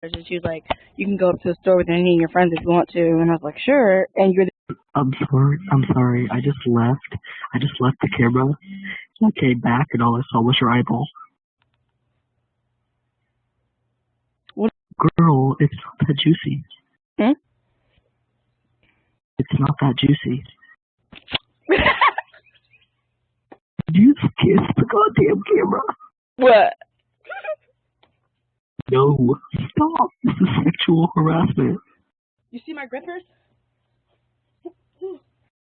And she was like, you can go up to the store with any of your friends if you want to. And I was like, sure. And you're I'm sorry. I just left the camera. I came back and all I saw was your eyeball. What? Girl, it's not that juicy. Hmm? It's not that juicy. You kissed the goddamn camera. What? No, stop. This is sexual harassment. You see my grippers?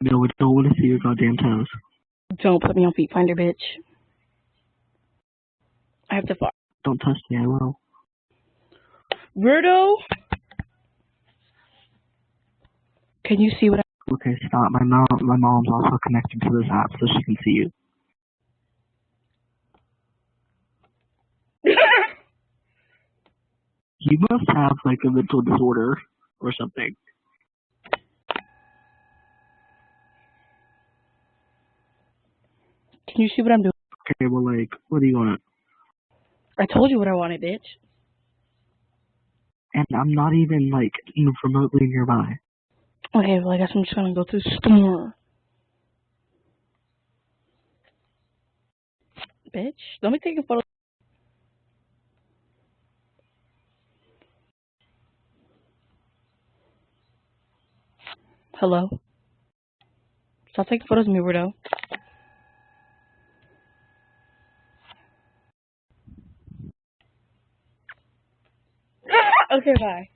No, I don't want to see your goddamn toes. Don't put me on feet finder, bitch. I have to fart. Don't touch me, I will. Weirdo? Can you see what I... Okay, stop. My mom's also connected to this app so she can see you. You must have like a mental disorder or something. Can you see what I'm doing? Okay, well, like, what do you want? I told you what I wanted, bitch. And I'm not even like even remotely nearby. Okay, well, I guess I'm just gonna go to the store. Bitch, let me take a photo. Hello? Stop taking photos of me, weirdo. Okay, bye.